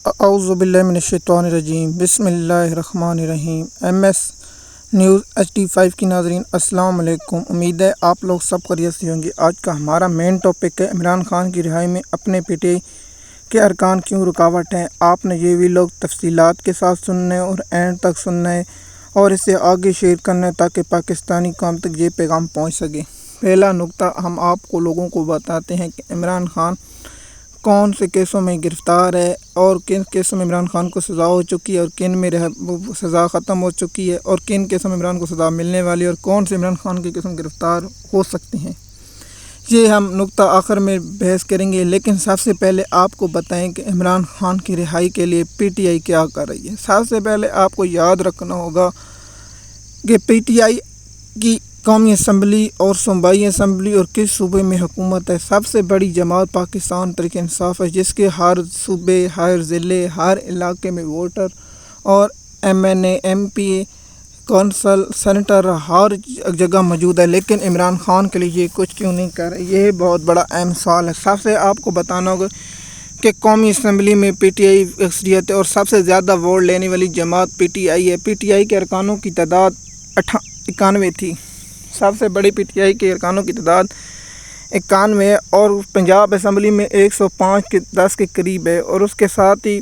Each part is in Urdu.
اعوذ باللہ من الشیطان الرجیم، بسم اللہ الرحمن الرحیم۔ ایم ایس نیوز HD5 کی ناظرین السلام علیکم۔ امید ہے آپ لوگ سب خیریت سے ہوں گے۔ آج کا ہمارا مین ٹاپک ہے عمران خان کی رہائی میں اپنے PTI کے ارکان کیوں رکاوٹ ہیں۔ آپ نے یہ ویڈیو تفصیلات کے ساتھ سننا ہے اور اینڈ تک سننا ہے اور اسے آگے شیئر کرنا ہے تاکہ پاکستانی قوم تک یہ پیغام پہنچ سکے۔ پہلا نقطہ ہم آپ کو لوگوں کو بتاتے ہیں کہ عمران خان کون سے کیسوں میں گرفتار ہے اور کن کیسوں میں عمران خان کو سزا ہو چکی ہے اور کن میں سزا ختم ہو چکی ہے اور کن کیسوں میں عمران کو سزا ملنے والی ہے اور کون سے عمران خان کے قسم گرفتار ہو سکتے ہیں۔ یہ ہم نقطہ آخر میں بحث کریں گے، لیکن سب سے پہلے آپ کو بتائیں کہ عمران خان کی رہائی کے لیے PTI کیا کر رہی ہے۔ سب سے پہلے آپ کو یاد رکھنا ہوگا کہ PTI کی قومی اسمبلی اور صوبائی اسمبلی اور کس صوبے میں حکومت ہے۔ سب سے بڑی جماعت پاکستان تحریک انصاف ہے، جس کے ہر صوبے، ہر ضلع، ہر علاقے میں ووٹر اور MNA MPA کونسل سینیٹر ہر جگہ موجود ہے، لیکن عمران خان کے لیے یہ کچھ کیوں نہیں کر رہے؟ یہ بہت بڑا اہم سوال ہے۔ سب سے آپ کو بتانا ہوگا کہ قومی اسمبلی میں PTI اکثریت ہے اور سب سے زیادہ ووٹ لینے والی جماعت PTI ہے۔ PTI کے ارکانوں کی تعداد 91 تھی۔ سب سے بڑی PTI کے ارکانوں کی تعداد 91 ہے اور پنجاب اسمبلی میں 105 کے قریب ہے، اور اس کے ساتھ ہی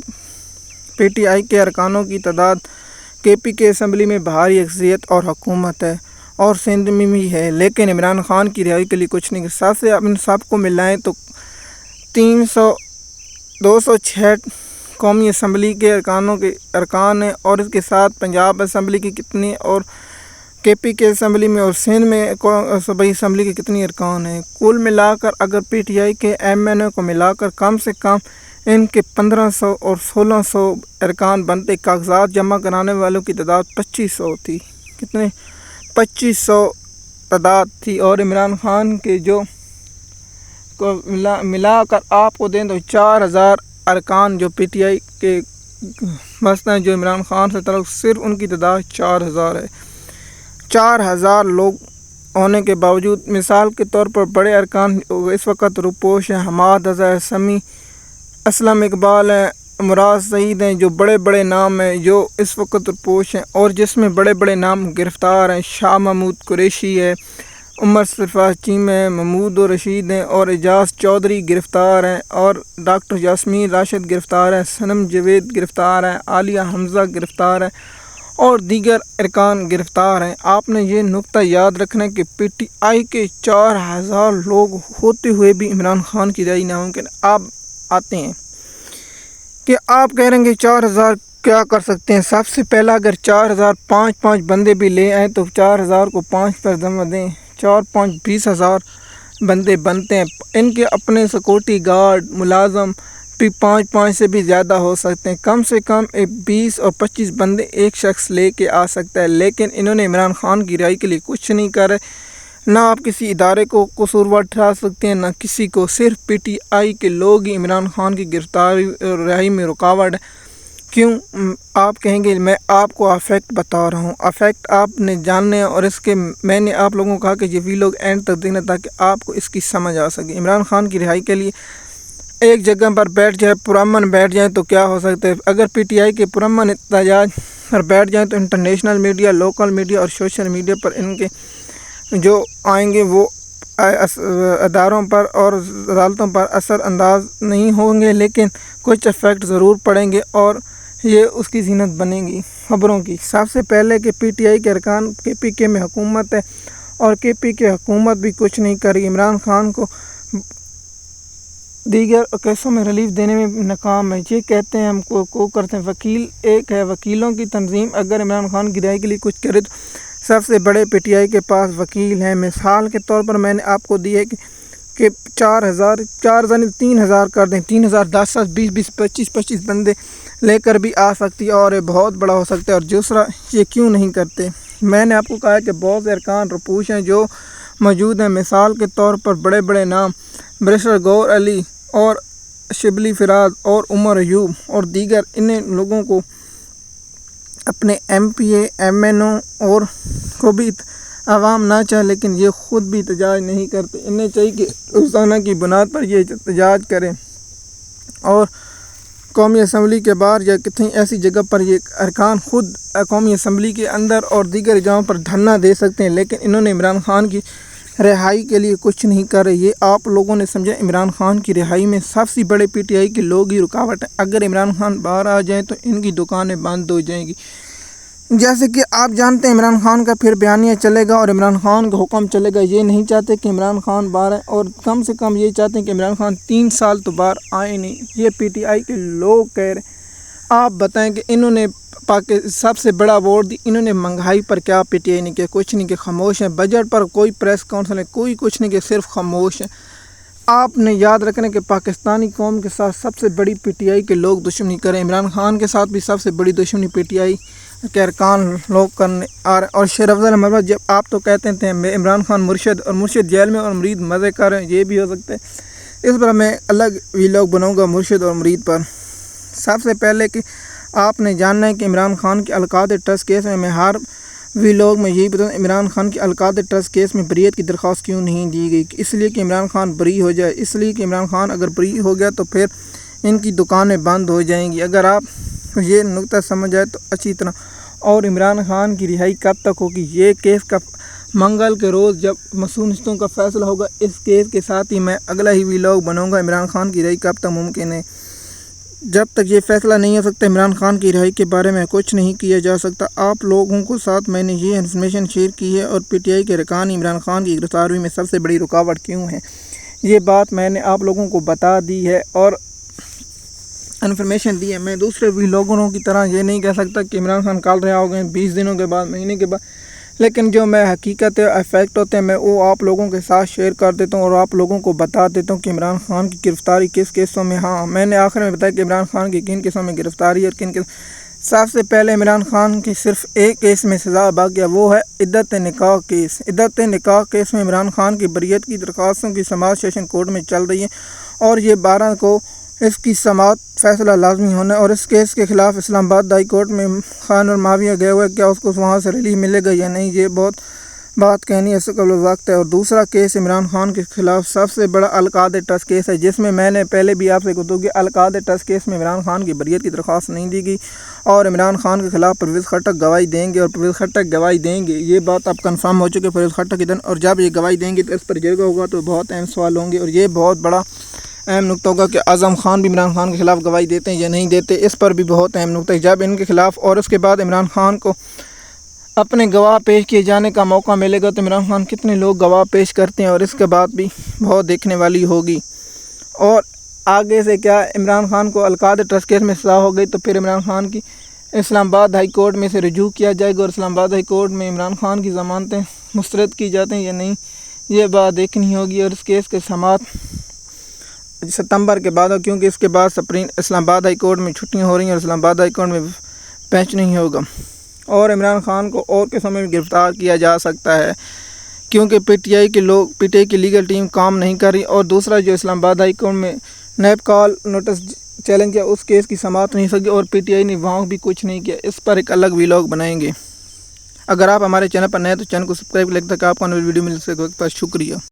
PTI کے ارکانوں کی تعداد KP کے اسمبلی میں بھاری اکثریت اور حکومت ہے اور سندھ میں بھی ہے، لیکن عمران خان کی رہائی کے لیے کچھ نہیں۔ سب سے ان سب کو ملائیں تو 206 قومی اسمبلی کے ارکان ہیں اور اس کے ساتھ پنجاب اسمبلی کی کتنی اور KP کے اسمبلی میں اور سندھ میں صوبائی اسمبلی کے کتنی ارکان ہیں۔ کل ملا کر اگر PTI کے MNA کو ملا کر کم سے کم ان کے 1500 اور 1600 ارکان بنتے، کاغذات جمع کرانے والوں کی تعداد 2500 تھی۔ کتنے؟ 2500 تعداد تھی، اور عمران خان کے جو کو ملا کر آپ کو دیں تو 4000 ارکان جو PTI کے مثلا جو عمران خان سے تعلق، صرف ان کی تعداد 4000 ہے۔ 4000 لوگ ہونے کے باوجود، مثال کے طور پر بڑے ارکان اس وقت روپوش ہیں، حماد اظہر، سمیع اسلم اقبال ہیں، مراد سعید ہیں، جو بڑے بڑے نام ہیں جو اس وقت روپوش ہیں، اور جس میں بڑے بڑے نام گرفتار ہیں۔ شاہ محمود قریشی ہے، عمر سرفراز چیمہ ہے، محمود رشید ہیں اور اعجاز چودھری گرفتار ہیں، اور ڈاکٹر یاسمین راشد گرفتار ہے، صنم جاوید گرفتار ہیں، عالیہ حمزہ گرفتار ہیں اور دیگر ارکان گرفتار ہیں۔ آپ نے یہ نقطہ یاد رکھنا ہے کہ PTI کے 4000 لوگ ہوتے ہوئے بھی عمران خان کی رہائی ناممکن۔ آپ آتے ہیں کہ آپ کہہ رہے ہیں کہ 4000 کیا کر سکتے ہیں۔ سب سے پہلا اگر 4000 5 بندے بھی لے آئیں تو 4000 کو 5 پر جمع دیں، 4 5 20,000 بندے بنتے ہیں۔ ان کے اپنے سیکورٹی گارڈ ملازم بھی 5 سے بھی زیادہ ہو سکتے ہیں۔ کم سے کم 20 اور 25 بندے ایک شخص لے کے آ سکتا ہے، لیکن انہوں نے عمران خان کی رہائی کے لیے کچھ نہیں کر رہے۔ نہ آپ کسی ادارے کو قصوروار ٹھہرا سکتے ہیں، نہ کسی کو۔ صرف PTI کے لوگ ہی عمران خان کی گرفتاری اور رہائی میں رکاوٹ ہے۔ کیوں؟ آپ کہیں گے میں آپ کو افیکٹ بتا رہا ہوں۔ افیکٹ آپ نے جاننے ہیں، اور اس کے میں نے آپ لوگوں کو کہا کہ یہ ویڈیو اینڈ تک دیکھنا تاکہ آپ کو اس کی سمجھ آ سکے۔ عمران خان کی رہائی کے لیے ایک جگہ پر بیٹھ جائے، پرامن بیٹھ جائیں تو کیا ہو سکتا ہے؟ اگر PTI کے پرامن احتجاج پر بیٹھ جائیں تو انٹرنیشنل میڈیا، لوکل میڈیا اور سوشل میڈیا پر ان کے جو آئیں گے وہ اداروں پر اور عدالتوں پر اثر انداز نہیں ہوں گے، لیکن کچھ افیکٹ ضرور پڑیں گے اور یہ اس کی زینت بنے گی خبروں کی۔ سب سے پہلے کہ PTI کے ارکان KP میں حکومت ہے اور KP کی حکومت بھی کچھ نہیں کری۔ عمران خان کو دیگر کیسوں میں ریلیف دینے میں ناکام ہے۔ یہ کہتے ہیں ہم کو کرتے ہیں۔ وکیل ایک ہے، وکیلوں کی تنظیم اگر عمران خان کی رہائی کے لیے کچھ کرے تو سب سے بڑے PTI کے پاس وکیل ہیں۔ مثال کے طور پر میں نے آپ کو دی ہے کہ 3000 کر دیں، 3000 10 20 25 بندے لے کر بھی آ سکتی ہے اور یہ بہت بڑا ہو سکتا ہے۔ اور دوسرا، یہ کیوں نہیں کرتے؟ میں نے آپ کو کہا کہ بہت سے ارکان روپوش ہیں جو موجود ہیں۔ مثال کے طور پر بڑے بڑے نام بیرسٹر گور علی اور شبلی فراز اور عمر ایوب اور دیگر، انہیں لوگوں کو اپنے MPA MNO اور کو بھی عوام نہ چاہے، لیکن یہ خود بھی احتجاج نہیں کرتے۔ انہیں چاہیے کہ روزانہ کی بنیاد پر یہ احتجاج کریں اور قومی اسمبلی کے باہر یا کتنی ایسی جگہ پر یہ ارکان خود قومی اسمبلی کے اندر اور دیگر جگہوں پر دھرنا دے سکتے ہیں، لیکن انہوں نے عمران خان کی رہائی کے لیے کچھ نہیں کر رہے۔ یہ آپ لوگوں نے سمجھا عمران خان کی رہائی میں سب سے بڑے پی ٹی آئی کے لوگ ہی رکاوٹ ہیں۔ اگر عمران خان باہر آ جائیں تو ان کی دکانیں بند ہو جائیں گی۔ جیسے کہ آپ جانتے ہیں عمران خان کا پھر بیانیہ چلے گا اور عمران خان کا حکم چلے گا۔ یہ نہیں چاہتے کہ عمران خان باہر آئے، اور کم سے کم یہ چاہتے ہیں کہ عمران خان 3 سال تو باہر آئے نہیں۔ یہ پی ٹی آئی کے لوگ کہہ رہے ہیں۔ آپ بتائیں کہ انہوں نے سب سے بڑا ووٹ دی، انہوں نے مہنگائی پر کیا پی ٹی آئی نے کیا؟ کچھ نہیں کہ خاموش ہیں۔ بجٹ پر کوئی پریس کونسل ہے، کوئی کچھ نہیں کہ صرف خاموش ہے۔ آپ نے یاد رکھنا کہ پاکستانی قوم کے ساتھ سب سے بڑی پی ٹی آئی کے لوگ دشمنی کریں۔ عمران خان کے ساتھ بھی سب سے بڑی دشمنی پی ٹی آئی کے ارکان لوگ کرنے آ رہے ہیں۔ اور شیر افضل احمد، جب آپ تو کہتے تھے عمران خان مرشد، اور مرشد جیل میں اور مرید مزے کر رہے ہیں، یہ بھی ہو سکتا ہے۔ اس پر میں الگ ویلاگ بناؤں گا مرشد اور مرید پر۔ سب سے پہلے کہ آپ نے جاننا ہے کہ عمران خان کے القادر ٹرسٹ کیس میں ہر ویلاگ میں یہی بتاؤں عمران خان کے القادر ٹرسٹ کیس میں بریت کی درخواست کیوں نہیں دی گئی۔ اس لیے کہ عمران خان بری ہو جائے، اس لیے کہ عمران خان اگر بری ہو گیا تو پھر ان کی دکانیں بند ہو جائیں گی۔ اگر آپ یہ نقطہ سمجھ آئے تو اچھی طرح۔ اور عمران خان کی رہائی کب تک ہوگی؟ یہ کیس کا منگل کے روز جب مصونیتوں کا فیصلہ ہوگا، اس کیس کے ساتھ ہی میں اگلا ہی ویلاگ بناؤں گا عمران خان کی رہائی کب تک ممکن ہے۔ جب تک یہ فیصلہ نہیں ہو سکتا عمران خان کی رہائی کے بارے میں کچھ نہیں کیا جا سکتا۔ آپ لوگوں کو ساتھ میں نے یہ انفارمیشن شیئر کی ہے، اور پی ٹی آئی کے ارکان عمران خان کی گرفتاری میں سب سے بڑی رکاوٹ کیوں ہے، یہ بات میں نے آپ لوگوں کو بتا دی ہے اور انفارمیشن دی ہے۔ میں دوسرے ویلاگوں کی طرح یہ نہیں کہہ سکتا کہ عمران خان کل رہا ہو گئے 20 دنوں کے بعد، مہینے کے بعد، لیکن جو میں حقیقت افیکٹ ہوتے ہیں میں وہ آپ لوگوں کے ساتھ شیئر کر دیتا ہوں اور آپ لوگوں کو بتا دیتا ہوں کہ عمران خان کی گرفتاری کس کیسوں میں۔ ہاں، میں نے آخر میں بتایا کہ عمران خان کی کن کیسوں میں گرفتاری اور کن سب سے پہلے عمران خان کی صرف ایک کیس میں سزا باقی ہے، وہ ہے عدت نکاح کیس۔ عدت نکاح کیس میں عمران خان کی بریت کی درخواستوں کی سماعت سیشن کورٹ میں چل رہی ہے، اور یہ 12 کو اس کی سماعت فیصلہ لازمی ہونا ہے۔ اور اس کیس کے خلاف اسلام آباد ہائی کورٹ میں خان اور معاویہ گئے ہوئے، کیا اس کو وہاں سے ریلیف ملے گا یا نہیں، یہ بہت بات کہنی ہے، اس قبل وقت ہے۔ اور دوسرا کیس عمران خان کے خلاف سب سے بڑا القادر ٹرسٹ کیس ہے، جس میں نے پہلے بھی آپ سے گفتگو کی۔ القادر ٹرسٹ کیس میں عمران خان کی بریت کی درخواست نہیں دی گئی، اور عمران خان کے خلاف پرویز خٹک گواہی دیں گے، اور پرویز خٹک گواہی دیں گے، یہ بات اب کنفرم ہو چکی ہے پرویز خٹک کی طرف۔ اور جب یہ گواہی دیں گے تو اس پر جرگہ ہوگا تو بہت اہم سوال ہوں گے، اور یہ بہت بڑا اہم نقطہ ہوگا کہ اعظم خان بھی عمران خان کے خلاف گواہی دیتے ہیں یا نہیں دیتے، اس پر بھی بہت اہم نقطہ ہے۔ جب ان کے خلاف اور اس کے بعد عمران خان کو اپنے گواہ پیش کیے جانے کا موقع ملے گا تو عمران خان کتنے لوگ گواہ پیش کرتے ہیں، اور اس کے بعد بھی بہت دیکھنے والی ہوگی۔ اور آگے سے کیا عمران خان کو القادر ٹرسٹ کیس میں سزا ہو گئی تو پھر عمران خان کی اسلام آباد ہائی کورٹ میں سے رجوع کیا جائے گا، اور اسلام آباد ہائی کورٹ میں عمران خان کی ضمانتیں مسترد کی جاتی ہیں یا نہیں، یہ بات دیکھنی ہوگی۔ اور اس کیس کے سماعت ستمبر کے بعد ہو، کیونکہ اس کے بعد اسلام آباد ہائی کورٹ میں چھٹیاں ہو رہی ہیں اور اسلام آباد ہائی کورٹ میں بینچ نہیں ہوگا۔ اور عمران خان کو اور کیسوں میں بھی گرفتار کیا جا سکتا ہے، کیونکہ پی ٹی آئی کی لیگل ٹیم کام نہیں کر رہی۔ اور دوسرا جو اسلام آباد ہائی کورٹ میں نیب کال نوٹس چیلنج کیا، اس کیس کی سماعت نہیں سکی، اور پی ٹی آئی نے وہاں بھی کچھ نہیں کیا۔ اس پر ایک الگ ویلاگ بنائیں گے۔ اگر آپ ہمارے چینل پر نئے تو چینل کو سبسکرائب لکھ تک آپ کو ویڈیو مل سکے۔ شکریہ۔